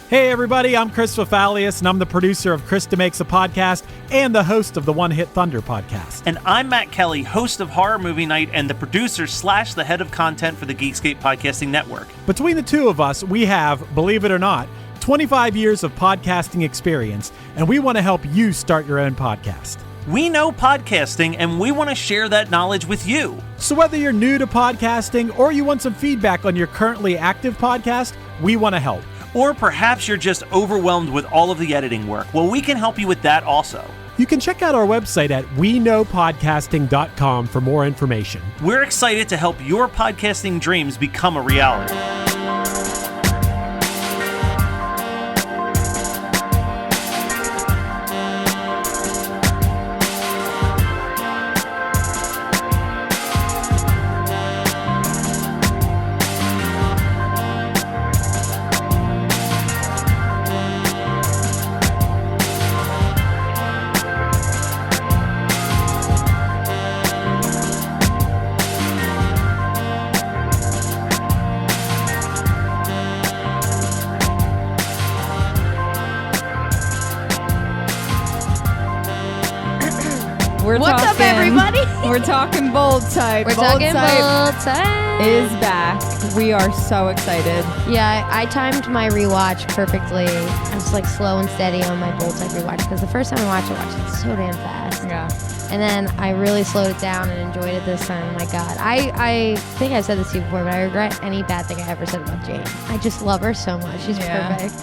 Hey everybody, I'm Chris Fafalius, and I'm the producer of Krista Makes a Podcast and the host of the One Hit Thunder podcast. And I'm Matt Kelly, host of Horror Movie Night and the producer / the head of content for the Geekscape Podcasting Network. Between the two of us, we have, believe it or not, 25 years of podcasting experience, and we want to help you start your own podcast. We know podcasting, and we want to share that knowledge with you. So whether you're new to podcasting or you want some feedback on your currently active podcast, we want to help. Or perhaps you're just overwhelmed with all of the editing work. Well, we can help you with that also. You can check out our website at weknowpodcasting.com for more information. We're excited to help your podcasting dreams become a reality. What's up, everybody? We're talking Bold Type. We're talking Bold Type is back. We are so excited. Yeah, I timed my rewatch perfectly. I was like slow and steady on my Bold Type rewatch because the first time I watched it so damn fast. Yeah. And then I really slowed it down and enjoyed it this time. My God. I think I said this to you before, but I regret any bad thing I ever said about Jane. I just love her so much. She's perfect.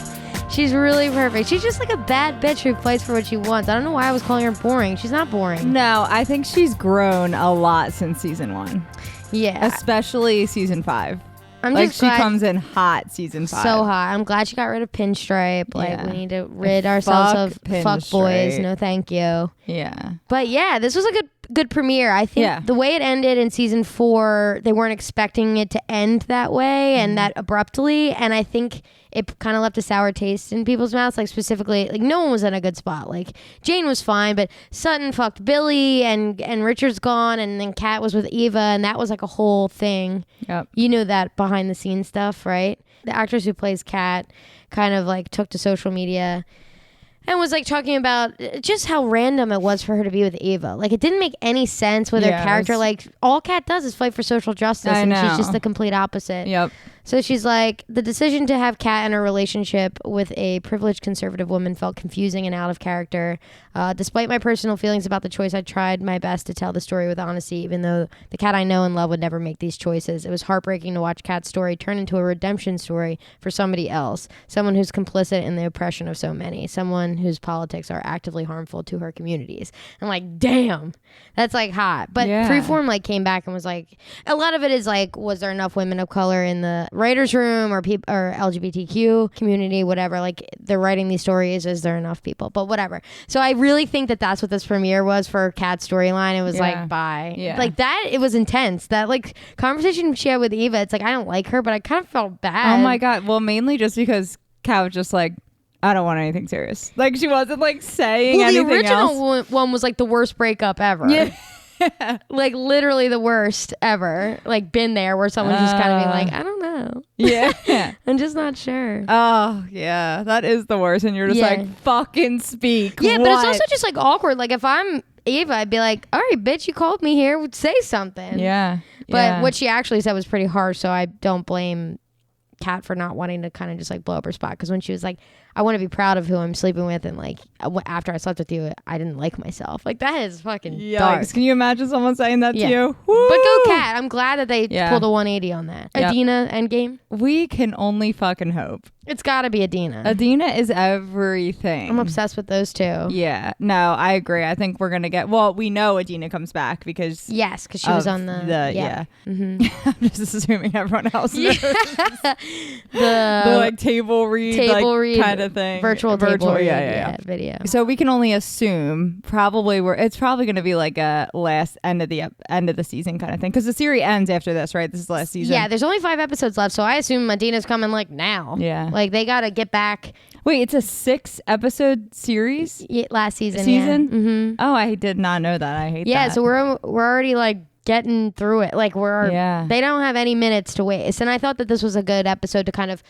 She's really perfect. She's just like a bad bitch who fights for what she wants. I don't know why I was calling her boring. She's not boring. No, I think she's grown a lot since season 1. Yeah. Especially season 5. I'm like just she glad, comes in hot season 5. So hot. I'm glad she got rid of Pinstripe. Like we need to rid ourselves of fuck boys. No thank you. Yeah. But yeah, this was a good premiere. I think the way it ended in season 4, they weren't expecting it to end that way and that abruptly. And I think it kind of left a sour taste in people's mouths. Like specifically, like no one was in a good spot. Like Jane was fine, but Sutton fucked Billy and Richard's gone, and then Kat was with Eva, and that was like a whole thing. Yep. You know that behind the scenes stuff, right? The actress who plays Kat kind of like took to social media and was like talking about just how random it was for her to be with Eva. Like it didn't make any sense with her character. Like all Kat does is fight for social justice, and she's just the complete opposite. Yep. So she's like, the decision to have Kat in a relationship with a privileged conservative woman felt confusing and out of character. Despite my personal feelings about the choice, I tried my best to tell the story with honesty, even though the Kat I know and love would never make these choices. It was heartbreaking to watch Kat's story turn into a redemption story for somebody else, someone who's complicit in the oppression of so many, someone whose politics are actively harmful to her communities. I'm like, damn, that's like hot. But Freeform like came back and was like, a lot of it is like, was there enough women of color in the writers' room or LGBTQ community, whatever? Like they're writing these stories. Is there enough people? But whatever. So I really think that that's what this premiere was for Kat's storyline. It was like, bye. Yeah. Like that, it was intense. That like conversation she had with Eva, it's like, I don't like her, but I kind of felt bad. Oh my God. Well, mainly just because Kat was just like, I don't want anything serious. Like she wasn't like saying anything else. The original one was like the worst breakup ever. Yeah. Like literally the worst ever. Like been there where someone's just kind of being like, I don't know. Yeah. I'm just not sure. Oh yeah, that is the worst. And you're just like, fucking speak. Yeah, but it's also just like awkward. Like if I'm Eva, I'd be like, all right, bitch, you called me here, say something. Yeah. But what she actually said was pretty harsh, so I don't blame Kat for not wanting to kind of just like blow up her spot. Because when she was like, I want to be proud of who I'm sleeping with, and like after I slept with you, I didn't like myself. Like that is fucking dark. Can you imagine someone saying that to you? Woo! But go Kat. I'm glad that they pulled a 180 on that. Adina Endgame. We can only fucking hope. It's got to be Adina. Adina is everything. I'm obsessed with those two. Yeah. No, I agree. I think we're going to get... Well, we know Adina comes back because... Yes, because she was on the... Mm-hmm. I'm just assuming everyone else knows. the like table read kind of thing. Virtual table read video. So we can only assume it's probably going to be like a last end of the season kind of thing. Because the series ends after this, right? This is the last season. Yeah, there's only 5 episodes left. So I assume Adina's coming like now. Yeah. Like they got to get back. Wait, it's a 6-episode series? Yeah, last season. Yeah. Mm-hmm. Oh, I did not know that. I hate that. Yeah, so we're already like getting through it. Like they don't have any minutes to waste. And I thought that this was a good episode to kind of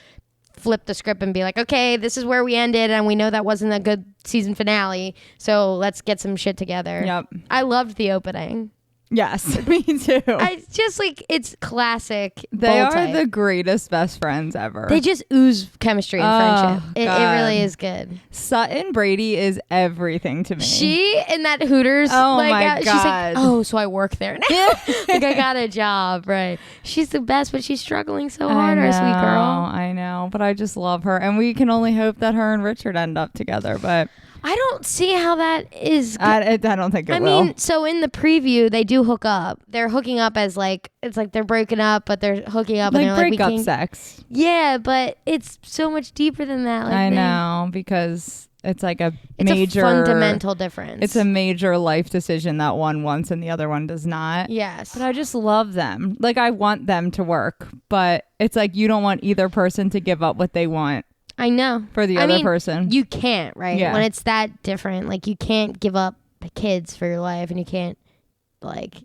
flip the script and be like, okay, this is where we ended, and we know that wasn't a good season finale, so let's get some shit together. Yep. I loved the opening. Yes, me too. I just like, it's classic. They Bold are type. the greatest best friends ever. They just ooze chemistry and friendship. It really is good. Sutton Brady is everything to me. She in that Hooters. Oh like, my she's God. like, oh, so I work there now. Like, I got a job, right? She's the best, but she's struggling so hard, our sweet girl. I know, but I just love her, and we can only hope that her and Richard end up together. But I don't see how that is. I don't think it will. I mean, so in the preview, they do hook up. They're hooking up as like, it's like they're breaking up, but they're hooking up. Like and they're breakup we can't. sex. Yeah, but it's so much deeper than that. Like, I know, because it's like it's major a fundamental difference. It's a major life decision that one wants and the other one does not. Yes. But I just love them. Like, I want them to work, but it's like you don't want either person to give up what they want. I know. For the other person. You can't, right? Yeah. When it's that different, like you can't give up kids for your life, and you can't like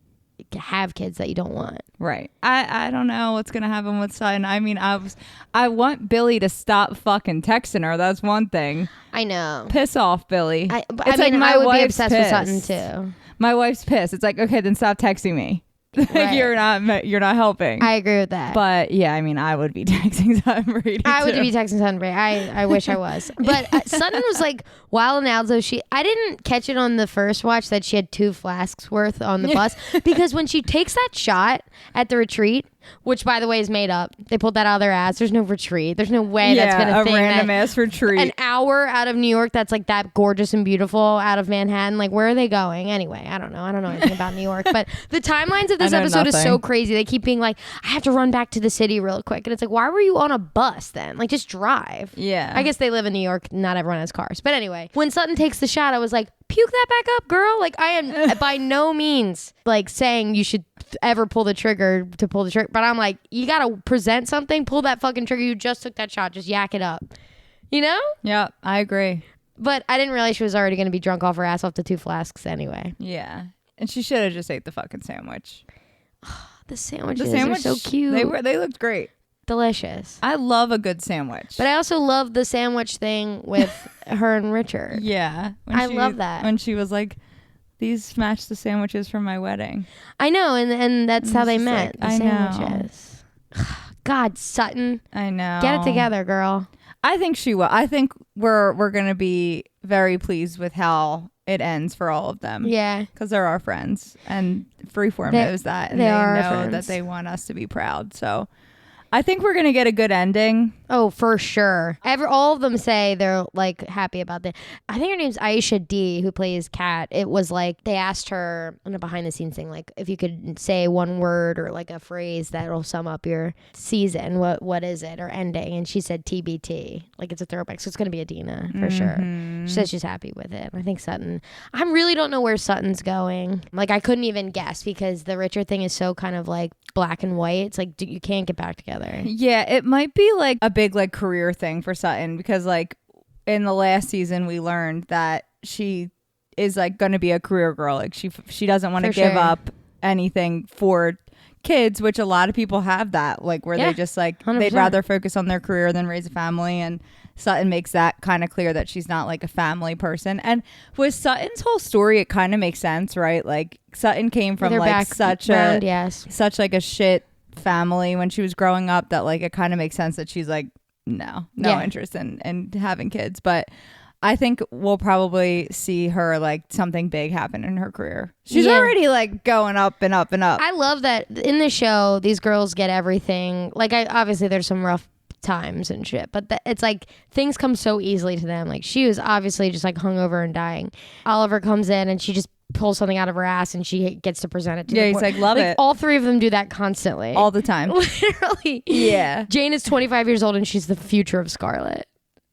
have kids that you don't want. Right. I don't know what's gonna happen with Sutton. I mean, I want Billy to stop fucking texting her. That's one thing. I know. Piss off, Billy. I It's like my I would be wife's obsessed with pissed. Sutton too. My wife's pissed. It's like, okay, then stop texting me. Like, Right. you're not helping. I agree with that. But yeah, I mean, I would be texting Sutton Brady. I would too. be texting Sutton Brady. I wish I was. But Sutton was like wild and out. So I didn't catch it on the first watch that she had 2 flasks worth on the bus, because when she takes that shot at the retreat, which by the way is made up, they pulled that out of their ass. There's no retreat. There's no way that's been a thing. Random ass retreat. An hour out of New York that's like that gorgeous and beautiful out of Manhattan. Like, where are they going? Anyway, I don't know. I don't know anything about New York. But the timelines of this episode is so crazy. They keep being like, I have to run back to the city real quick. And it's like, why were you on a bus then? Like, just drive. Yeah. I guess they live in New York. Not everyone has cars. But anyway, when Sutton takes the shot, I was like, puke that back up, girl. Like, I am by no means like saying you should ever pull the trigger to pull the trigger, but I'm like, you gotta present something, pull that fucking trigger. You just took that shot, just yak it up, you know? Yeah, I agree. But I didn't realize she was already gonna be drunk off her ass off the 2 flasks anyway. Yeah, and she should have just ate the fucking sandwich. The sandwiches are so cute. They looked great. Delicious. I love a good sandwich. But I also love the sandwich thing with her and Richard. Yeah, I love that. When she was like, these match the sandwiches from my wedding. I know, and that's how they met. Like, the sandwiches. God, Sutton. I know. Get it together, girl. I think she will. I think we're gonna be very pleased with how it ends for all of them. Yeah. Because they're our friends, and Freeform knows that, and they they are our know friends. that they want us to be proud. So I think we're gonna get a good ending. Oh, for sure. All of them say they're like happy about that. I think her name's Aisha D, who plays Kat. It was like they asked her on a behind the scenes thing, like if you could say one word or like a phrase that'll sum up your season, what is it, or ending? And she said TBT, like it's a throwback. So it's gonna be Adina for sure. She says she's happy with it. I think Sutton. I really don't know where Sutton's going. Like I couldn't even guess because the Richard thing is so kind of like black and white. It's like you can't get back together. Yeah, it might be like a big like career thing for Sutton, because like in the last season we learned that she is like going to be a career girl. Like she doesn't want to give up anything for kids, which a lot of people have that, like where they just like 100%. They'd rather focus on their career than raise a family, and Sutton makes that kind of clear that she's not like a family person. And with Sutton's whole story, it kind of makes sense, right? Like Sutton came from like such like a shit family when she was growing up, that like it kind of makes sense that she's like no interest in having kids. But I think we'll probably see her like something big happen in her career. She's already like going up and up and up. I love that in the show these girls get everything. Like obviously there's some rough times and shit, but it's like things come so easily to them. Like she was obviously just like hungover and dying. Oliver comes in and she just pulls something out of her ass and she gets to present it to he's like, love it. All 3 of them do that constantly, all the time. Literally. Yeah. Jane is 25 years old and she's the future of Scarlet.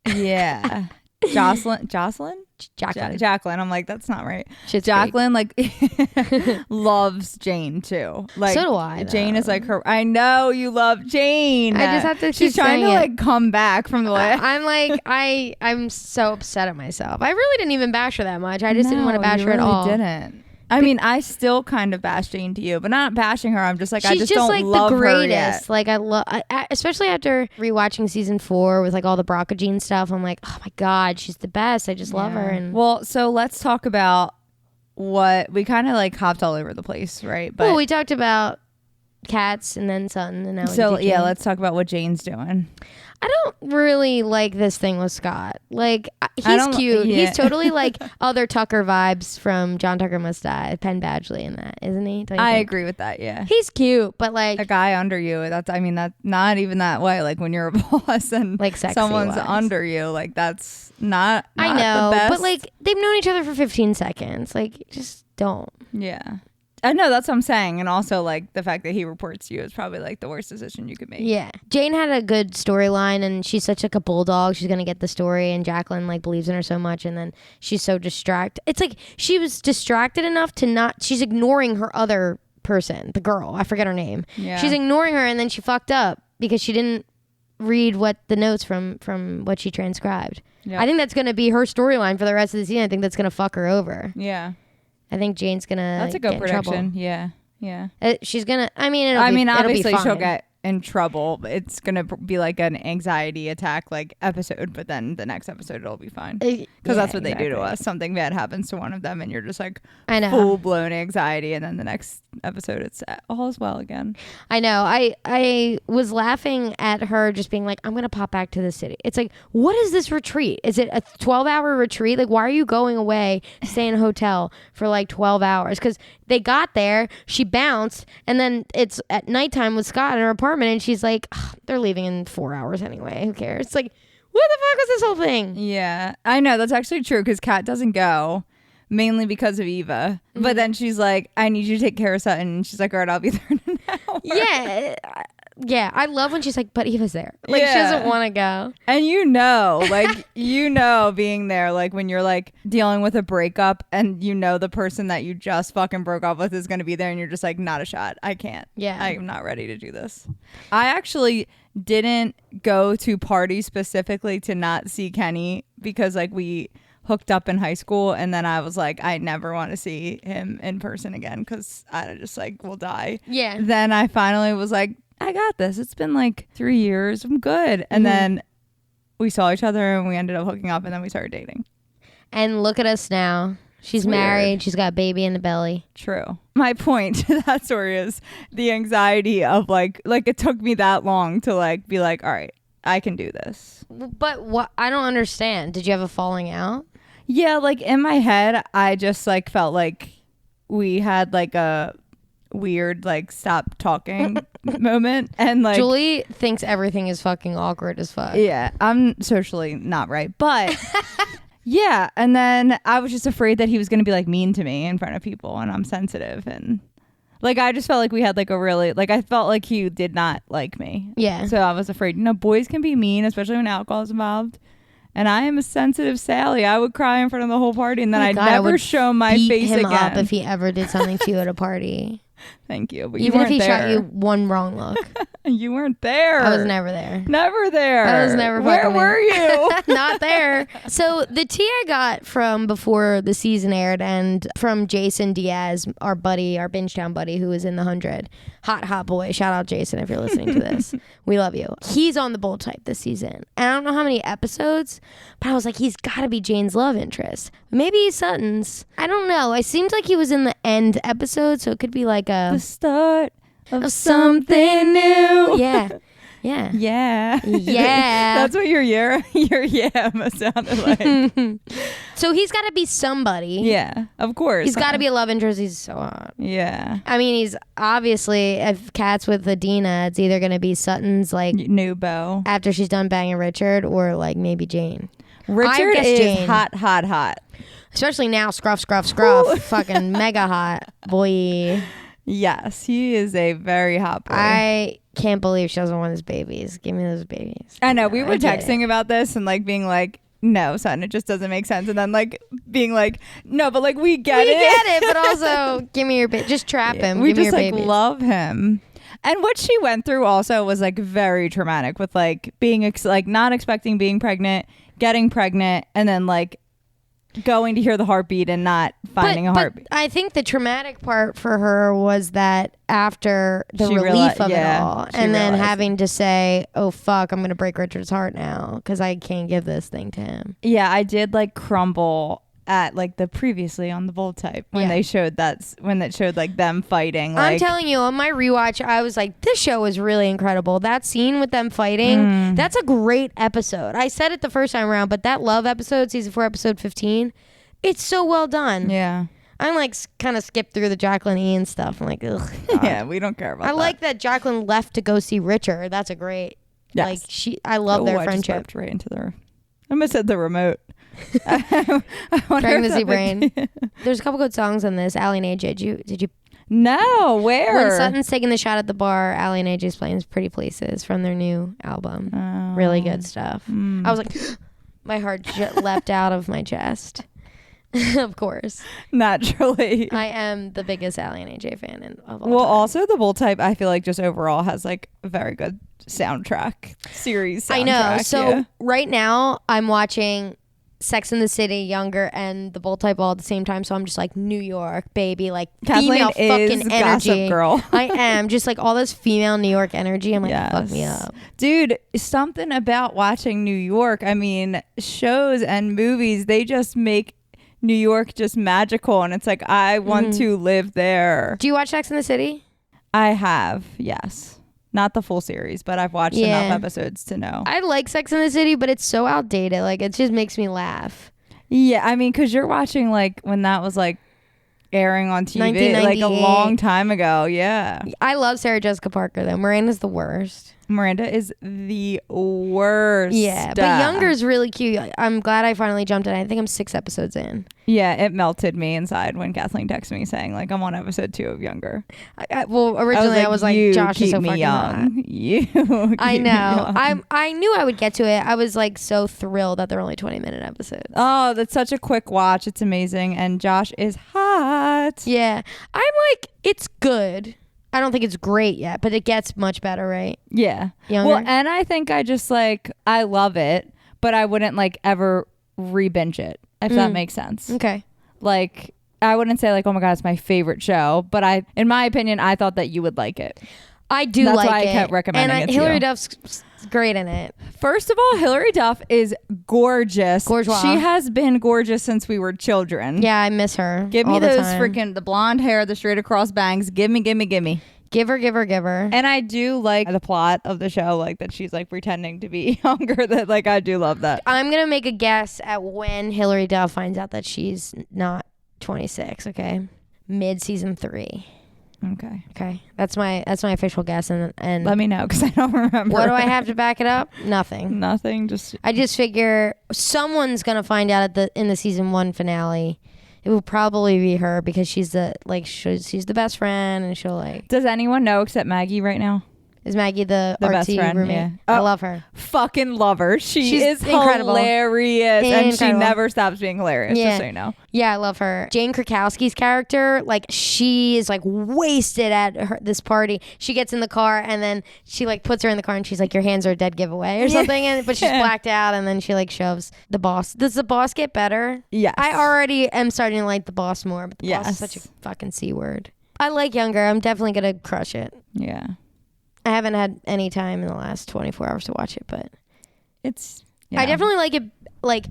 Yeah. Jacqueline. I'm like, that's not right. Shit's Jacqueline like loves Jane too. Like so do I, though. Jane is like her. I know you love Jane. I just have to She's keep trying to saying like come back from the last. I'm like I'm so upset at myself. I really didn't even bash her that much. I just didn't want to bash her at all. Didn't. I mean, I still kind of bash Jane to you, but not bashing her. I'm just like, she's I just don't like love the her greatest. yet. Like I love, especially after rewatching season 4 with like all the Braca Jean stuff. I'm like, oh my god, she's the best. I just love her. And well, so let's talk about what we kind of like hopped all over the place, right? But we talked about Cats and then Sutton, and now so yeah, let's talk about what Jane's doing. I don't really like this thing with Scott. Like, he's cute. Yeah. He's totally like other Tucker vibes from John Tucker Must Die, Penn Badgley in that, isn't he? I agree with that, yeah. He's cute, but like... a guy under you, that's not even that way. Like, when you're a boss and like someone's under you, like, that's not I know, the best. But like, they've known each other for 15 seconds. Like, just don't. Yeah. I know, that's what I'm saying. And also, like, the fact that he reports to you is probably, like, the worst decision you could make. Yeah. Jane had a good storyline, and she's such like a bulldog. She's going to get the story, and Jacqueline, like, believes in her so much, and then she's so distracted. It's like she was distracted enough to not... She's ignoring her other person, the girl. I forget her name. Yeah. She's ignoring her, and then she fucked up because she didn't read what the notes from what she transcribed. Yep. I think that's going to be her storyline for the rest of the season. I think that's going to fuck her over. Yeah. I think Jane's gonna. That's a good prediction. Yeah, yeah. She's gonna. Obviously she'll get in trouble. It's gonna be like an anxiety attack like episode, but then the next episode it'll be fine because that's what they do to us. Something bad happens to one of them, and you're just like full blown anxiety, and then the next episode it's all is well again. I know. I was laughing at her just being like, I'm gonna pop back to the city. It's like, what is this retreat? Is it a 12-hour retreat? Like, why are you going away, stay in a hotel for like 12 hours? Because they got there, she bounced, and then it's at nighttime with Scott in her apartment, and she's like, they're leaving in 4 hours anyway. Who cares? It's like, what the fuck was this whole thing? Yeah, I know. That's actually true because Kat doesn't go. Mainly because of Eva. Mm-hmm. But then she's like, I need you to take care of Sutton. And she's like, all right, I'll be there in an hour. Yeah. Yeah. I love when she's like, but Eva's there. Like, she doesn't want to go. And being there, like when you're like dealing with a breakup and the person that you just fucking broke up with is going to be there and you're just like, not a shot. I can't. Yeah. I'm not ready to do this. I actually didn't go to party specifically to not see Kenny because like we hooked up in high school, and then I was like, I never want to see him in person again because I just like will die. Yeah. Then I finally was like, I got this. It's been like 3 years. I'm good. And then we saw each other and we ended up hooking up, and then we started dating. And look at us now. She's married. She's got a baby in the belly. True. My point to that story is the anxiety of like it took me that long to like be like, all right, I can do this. But what I don't understand. Did you have a falling out? Yeah, like in my head, I just like felt like we had like a weird like stop talking moment, and like Julie thinks everything is fucking awkward as fuck. Yeah, I'm socially not right, but yeah. And then I was just afraid that he was gonna be like mean to me in front of people, and I'm sensitive, and like I just felt like we had like a really like I felt like he did not like me. Yeah. So I was afraid. Boys can be mean, especially when alcohol is involved. And I am a sensitive Sally. I would cry in front of the whole party, and then I'd never show my face again. Up if he ever did something to you at a party. Thank you. But even you if he there. shot you one wrong look. You weren't there. I was never there. Never there. I was never Where were you? Not there. So the tea I got from before the season aired, and from Jason Diaz, our buddy, our Bingetown buddy, who was in the 100. Hot boy. Shout out Jason if you're listening to this. We love you. He's on the bold type this season. And I don't know how many episodes, but I was like, he's got to be Jane's love interest. Maybe he's Sutton's. I don't know. It seemed like he was in the end episode, so it could be like the start of something new. Yeah. Yeah. Yeah. Yeah. That's what your yeah sounded like. So he's got to be somebody. Yeah, of course. He's got to be a love interest. He's so hot. Yeah. I mean, he's obviously, if Kat's with Adina, it's either going to be Sutton's like new beau after she's done banging Richard, or like maybe Jane. Richard is Jane. Hot. Especially now, scruff. Fucking mega hot. Boy. Yes, he is a very hot boy. I can't believe she doesn't want his babies. Give me those babies. I know. We were texting about this and like being like, no, son, it just doesn't make sense. And then like being like, no, but like we get it. But also give me your baby. Just trap him. We give me just your like babies. love him. And what she went through also was like very traumatic with like being like not expecting being pregnant, getting pregnant, and then like going to hear the heartbeat and not finding a heartbeat. I think the traumatic part for her was that after the relief of it all, and then having to say, "Oh fuck, I'm gonna break Richard's heart now because I can't give this thing to him." Yeah, I did like crumble at like the previously on the Bold Type when they showed when it showed like them fighting. Like, I'm telling you, on my rewatch, I was like, this show is really incredible. That scene with them fighting, that's a great episode. I said it the first time around, but that love episode, season 4, episode 15, it's so well done. Yeah. I'm like kind of skipped through the Jacqueline Ian stuff. I'm like, ugh. God. Yeah, we don't care about that. I like that Jacqueline left to go see Richard. That's a great, like, I love their friendship. I just right into their, I almost said the remote. Pregnancy brain. There's a couple good songs on this. Allie and AJ, did you? No, where? When Sutton's taking the shot at the bar, Allie and AJ's playing Pretty Places from their new album. Oh. Really good stuff. I was like, my heart leapt out of my chest. Of course. Naturally. I am the biggest Allie and AJ fan of all Well, time. also the Bold Type, I feel like just overall has like a very good soundtrack, series soundtrack. I know. So right now I'm watching Sex and the City, Younger, and the Bold Type all at the same time. So I'm just like, New York, baby, like Kathleen female fucking energy. Gossip Girl. I am just like all this female New York energy. I'm like, fuck me up. Dude, something about watching New York. I mean, shows and movies, they just make New York just magical. And it's like, I want to live there. Do you watch Sex and the City? I have, yes. Not the full series, but I've watched enough episodes to know. I like Sex and the City, but it's so outdated. Like, it just makes me laugh. Yeah, I mean, because you're watching, like, when that was, like, airing on TV, like, a long time ago. Yeah. I love Sarah Jessica Parker, though. Miranda's the worst. Miranda is the worst. Yeah, but Younger's really cute. I'm glad I finally jumped in. I think I'm 6 episodes in. Yeah, it melted me inside when Kathleen texted me saying, like, I'm on episode 2 of Younger. Well, originally I was like, Josh is so fucking young. I know. I knew I would get to it. I was like so thrilled that they're only 20-minute episodes. Oh, that's such a quick watch. It's amazing. And Josh is hot. Yeah. I'm like, it's good. I don't think it's great yet, but it gets much better, right? Yeah. Younger? Well, and I think I just like, I love it, but I wouldn't like ever re-binge it, if that makes sense. Okay. Like, I wouldn't say like, oh my God, it's my favorite show, but in my opinion, I thought that you would like it. I do That's like why it. I kept recommending it to Hilary you. Duff's great in it. First of all, Hilary Duff is gorgeous. Gorgeous. She has been gorgeous since we were children. Yeah, I miss her. Give me all the those time. freaking, the blonde hair, the straight across bangs. Give me. Give her. And I do like the plot of the show, like that she's like pretending to be younger. That like I do love that. I'm gonna make a guess at when Hilary Duff finds out that she's not 26. Okay, mid season 3. Okay, that's my official guess. And Let me know because I don't remember. What do I have to back it up? Nothing. I just figure someone's gonna find out in the season 1 finale. It will probably be her because she's the best friend, and she'll like. Does anyone know except Maggie right now? Is Maggie the artsy best friend? roommate? Yeah. I love her. Fucking love her. She's incredible. Hilarious, and she never stops being hilarious. Yeah. Just so you know. Yeah, I love her. Jane Krakowski's character, like she is like wasted at this party. She gets in the car and then she like puts her in the car and she's like, "Your hands are a dead giveaway" or something. But she's blacked out and then she like shoves the boss. Does the boss get better? Yes. I already am starting to like the boss more, but the boss is such a fucking C word. I like Younger. I'm definitely gonna crush it. Yeah. I haven't had any time in the last 24 hours to watch it, but it's. I definitely like it, like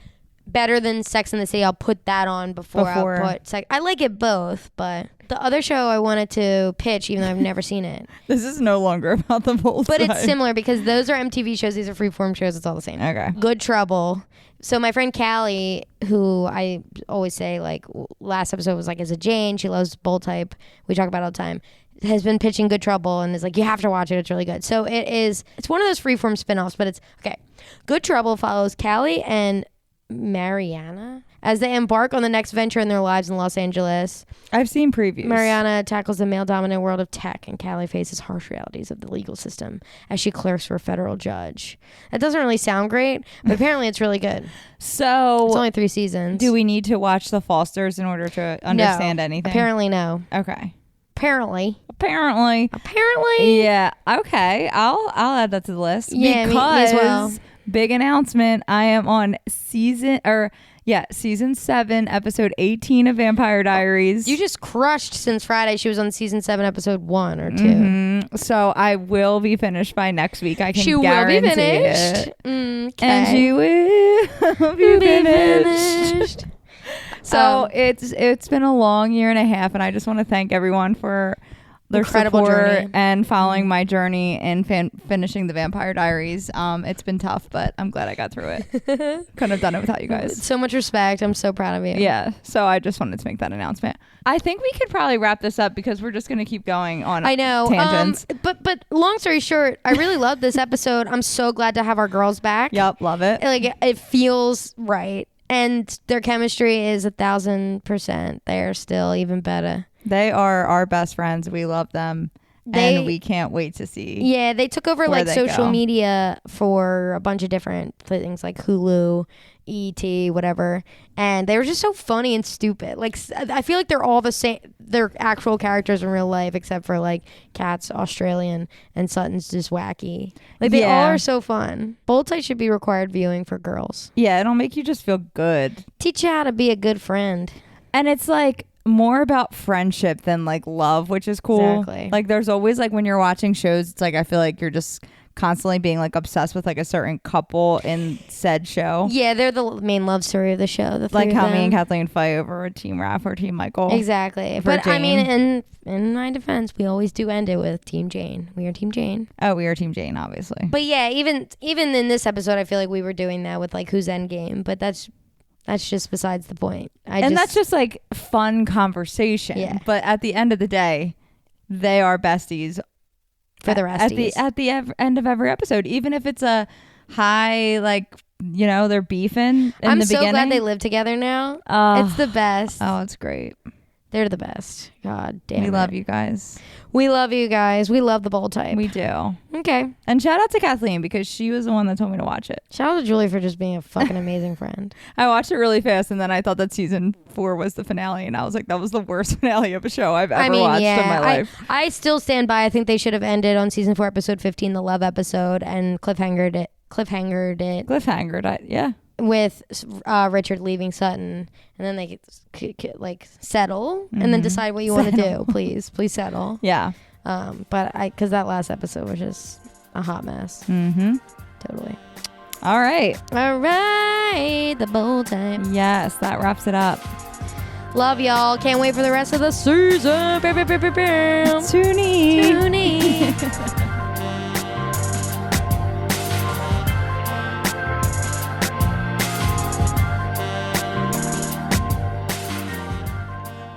better than Sex and the City. I'll put that on before. I'll put Sex. I like it both, but the other show I wanted to pitch, even though I've never seen it. This is no longer about the Bold But Type. it's similar because those are MTV shows. These are freeform shows. It's all the same. Okay. Good Trouble. So my friend Callie, who I always say like last episode was like is a Jane. She loves Bold Type. We talk about it all the time. Has been pitching Good Trouble and is like, you have to watch it. It's really good. So it's one of those freeform spinoffs, but it's okay. Good Trouble follows Callie and Mariana as they embark on the next venture in their lives in Los Angeles. I've seen previews. Mariana tackles the male-dominant world of tech, and Callie faces harsh realities of the legal system as she clerks for a federal judge. That doesn't really sound great, but apparently it's really good. So it's only 3 seasons. Do we need to watch The Fosters in order to understand anything? Apparently no. Okay. Apparently. Yeah. Okay. I'll add that to the list. Yeah, because me as well. big announcement. I am on season 7, episode 18 of Vampire Diaries. You just crushed since Friday. She was on season 7, episode 1 or 2. So I will be finished by next week. I can she guarantee will be finished. it. Okay. And she will be finished. So it's been a long year and a half, and I just want to thank everyone for their incredible support journey and following my journey and finishing the Vampire Diaries. It's been tough, but I'm glad I got through it. Couldn't have done it without you guys. So much respect. I'm so proud of you. Yeah. So I just wanted to make that announcement. I think we could probably wrap this up because we're just going to keep going on. I know. Tangents. But long story short, I really loved this episode. I'm so glad to have our girls back. Yep. Love it. Like it feels right. And their chemistry is 1,000%. They're still even better. They are our best friends. We love them. And we can't wait to see. Yeah, they took over like social media for a bunch of different things like Hulu, ET, whatever. And they were just so funny and stupid. Like, I feel like they're all the same. They're actual characters in real life, except for like Kat's Australian and Sutton's just wacky. Like, they all are so fun. Bold Type should be required viewing for girls. Yeah, it'll make you just feel good. Teach you how to be a good friend. And it's like more about friendship than like love, which is cool. Exactly. Like there's always like when you're watching shows, it's like I feel like you're just constantly being like obsessed with like a certain couple in said show. Yeah, they're the main love story of the show. Like how me and Kathleen fight over Team Raph or Team Michael. Exactly. But Jane. I mean, in my defense, we always do end it with Team Jane. We are Team Jane. Oh, we are Team Jane, obviously. But yeah, even in this episode, I feel like we were doing that with like who's Endgame. But that's just besides the point. That's just like fun conversation. Yeah. But at the end of the day, they are besties for the rest at the end of every episode, even if it's a high, like, you know, they're beefing in the beginning. I'm so glad they live together now. It's the best. Oh, it's great. They're the best. God damn it. We love you guys. We love you guys. We love the Bold Type. We do. Okay. And shout out to Kathleen because she was the one that told me to watch it. Shout out to Julie for just being a fucking amazing friend. I watched it really fast and then I thought that season 4 was the finale and I was like, that was the worst finale of a show I've ever watched in my life. I still stand by. I think they should have ended on season 4, episode 15, the love episode, and cliffhangered it. Yeah. With Richard leaving Sutton, and then they could like settle and then decide what you want to do. Please settle. Yeah. But because that last episode was just a hot mess. Totally. All right, the Bold Type. Yes, that wraps it up. Love y'all. Can't wait for the rest of the season. Toonie.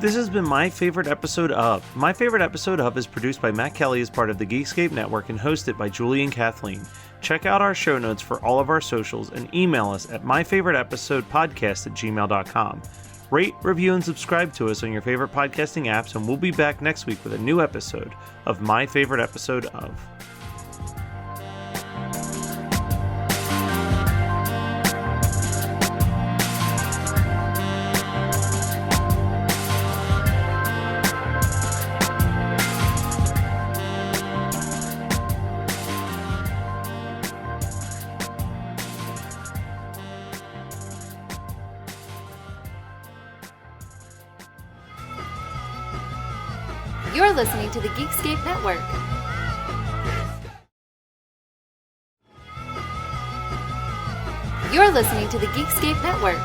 This has been My Favorite Episode Of. My Favorite Episode Of is produced by Matt Kelly as part of the Geekscape Network and hosted by Julie and Kathleen. Check out our show notes for all of our socials and email us at myfavoriteepisodepodcast@gmail.com. Rate, review, and subscribe to us on your favorite podcasting apps, and we'll be back next week with a new episode of My Favorite Episode Of. You're listening to the Geekscape Network. You're listening to the Geekscape Network.